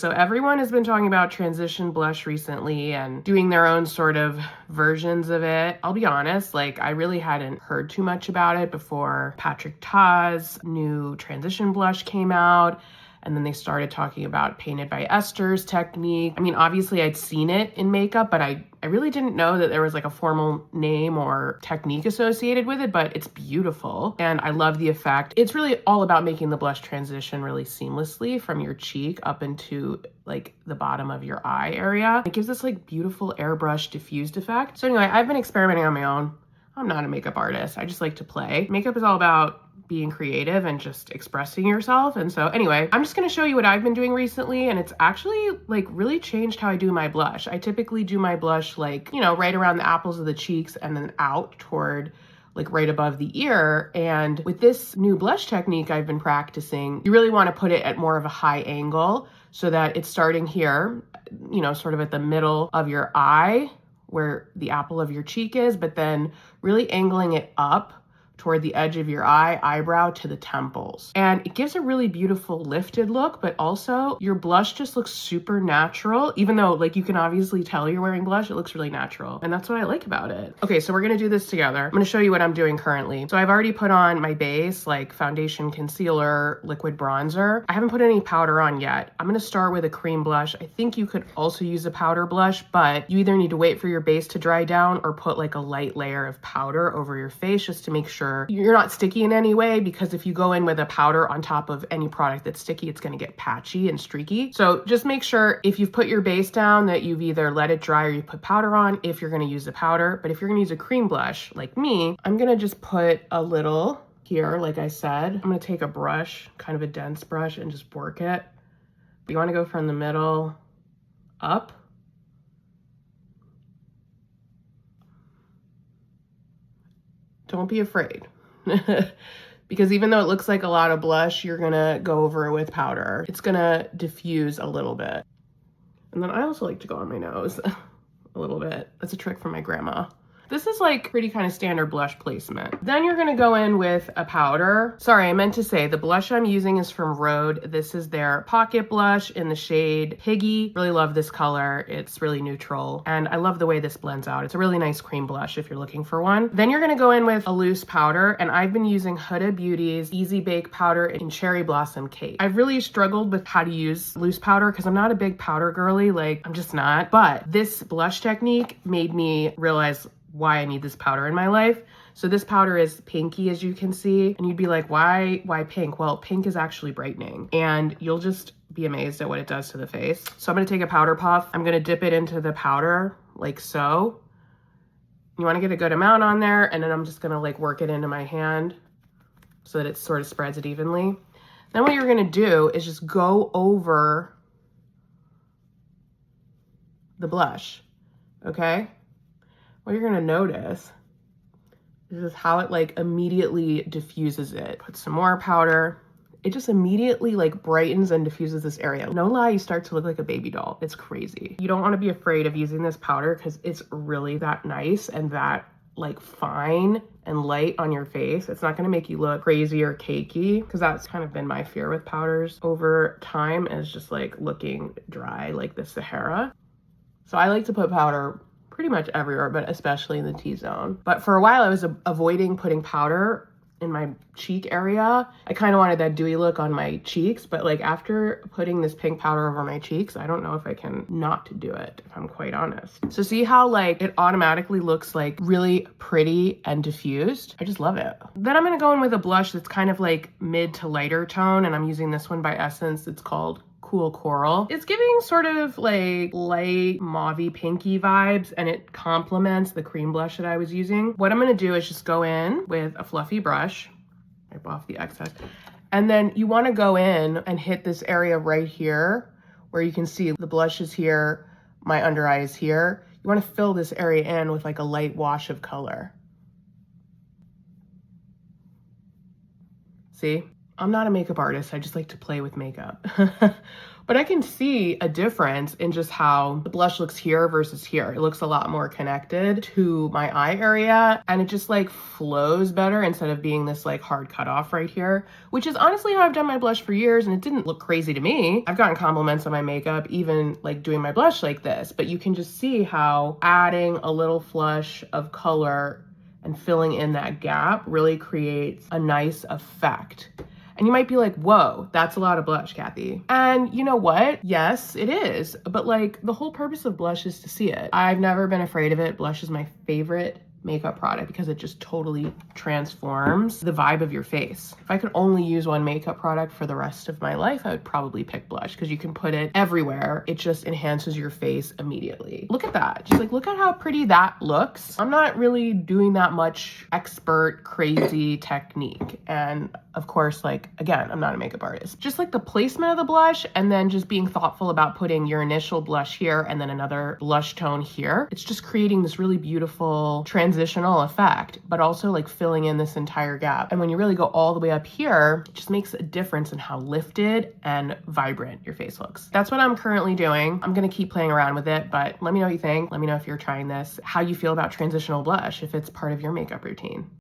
So everyone has been talking about transition blush recently and doing their own sort of versions of it. I'll be honest, like I really hadn't heard too much about it before Patrick Ta's new transition blush came out. And then they started talking about Painted by Esther's technique. I mean, obviously I'd seen it in makeup, but I really didn't know that there was like a formal name or technique associated with it, but it's beautiful. And I love the effect. It's really all about making the blush transition really seamlessly from your cheek up into like the bottom of your eye area. It gives this like beautiful airbrush diffused effect. So anyway, I've been experimenting on my own. I'm not a makeup artist. I just like to play. Makeup is all about being creative and just expressing yourself. And so anyway, I'm just gonna show you what I've been doing recently, and it's actually like really changed how I do my blush. I typically do my blush like, you know, right around the apples of the cheeks and then out toward like right above the ear. And with this new blush technique I've been practicing, you really wanna put it at more of a high angle so that it's starting here, you know, sort of at the middle of your eye where the apple of your cheek is, but then really angling it up toward the edge of your eyebrow to the temples. And it gives a really beautiful lifted look, but also your blush just looks super natural. Even though like you can obviously tell you're wearing blush, it looks really natural. And that's what I like about it. Okay, so we're gonna do this together. I'm gonna show you what I'm doing currently. So I've already put on my base, like foundation, concealer, liquid bronzer. I haven't put any powder on yet. I'm gonna start with a cream blush. I think you could also use a powder blush, but you either need to wait for your base to dry down or put like a light layer of powder over your face just to make sure you're not sticky in any way, because if you go in with a powder on top of any product that's sticky, it's going to get patchy and streaky. So just make sure if you've put your base down that you've either let it dry or you put powder on if you're going to use a powder. But if you're going to use a cream blush like me, I'm going to just put a little here, like I said. I'm going to take a brush, kind of a dense brush, and just work it. But you want to go from the middle up. Don't be afraid. Because even though it looks like a lot of blush, you're gonna go over it with powder. It's gonna diffuse a little bit. And then I also like to go on my nose a little bit. That's a trick from my grandma. This is like pretty kind of standard blush placement. Then you're gonna go in with a powder. Sorry, I meant to say the blush I'm using is from Rhode. This is their pocket blush in the shade Piggy. Really love this color. It's really neutral. And I love the way this blends out. It's a really nice cream blush if you're looking for one. Then you're gonna go in with a loose powder. And I've been using Huda Beauty's Easy Bake Powder in Cherry Blossom Cake. I've really struggled with how to use loose powder because I'm not a big powder girly. Like, I'm just not. But this blush technique made me realize why I need this powder in my life. So this powder is pinky, as you can see, and you'd be like, why pink? Well, pink is actually brightening, and you'll just be amazed at what it does to the face. So I'm gonna take a powder puff. I'm gonna dip it into the powder like so. You wanna get a good amount on there, and then I'm just gonna like work it into my hand so that it sort of spreads it evenly. Then what you're gonna do is just go over the blush, okay? What you're gonna notice is how it like immediately diffuses it. Put some more powder. It just immediately like brightens and diffuses this area. No lie, you start to look like a baby doll. It's crazy. You don't wanna be afraid of using this powder because it's really that nice and that like fine and light on your face. It's not gonna make you look crazy or cakey, because that's kind of been my fear with powders over time, is just like looking dry like the Sahara. So I like to put powder pretty much everywhere, but especially in the T-zone. But for a while I was avoiding putting powder in my cheek area. I kind of wanted that dewy look on my cheeks, but like after putting this pink powder over my cheeks, I don't know if I can not do it, if I'm quite honest. So see how like it automatically looks like really pretty and diffused? I just love it. Then I'm gonna go in with a blush that's kind of like mid to lighter tone, and I'm using this one by Essence. It's called Cool Coral. It's giving sort of like light mauvey pinky vibes, and it complements the cream blush that I was using. What I'm gonna do is just go in with a fluffy brush, wipe off the excess, and then you wanna go in and hit this area right here where you can see the blush is here, my under eye is here. You wanna fill this area in with like a light wash of color. See? I'm not a makeup artist, I just like to play with makeup. But I can see a difference in just how the blush looks here versus here. It looks a lot more connected to my eye area, and it just like flows better instead of being this like hard cutoff right here, which is honestly how I've done my blush for years, and it didn't look crazy to me. I've gotten compliments on my makeup, even like doing my blush like this, but you can just see how adding a little flush of color and filling in that gap really creates a nice effect. And you might be like, whoa, that's a lot of blush, Kathy. And you know what? Yes, it is. But like the whole purpose of blush is to see it. I've never been afraid of it. Blush is my favorite makeup product because it just totally transforms the vibe of your face. If I could only use one makeup product for the rest of my life, I would probably pick blush because you can put it everywhere. It just enhances your face immediately. Look at that. Just like, look at how pretty that looks. I'm not really doing that much expert, crazy technique. And of course, like, again, I'm not a makeup artist. Just like the placement of the blush and then just being thoughtful about putting your initial blush here and then another blush tone here. It's just creating this really beautiful transitional effect, but also like filling in this entire gap. And when you really go all the way up here, it just makes a difference in how lifted and vibrant your face looks. That's what I'm currently doing. I'm gonna keep playing around with it, but let me know what you think. Let me know if you're trying this, how you feel about transitional blush, if it's part of your makeup routine.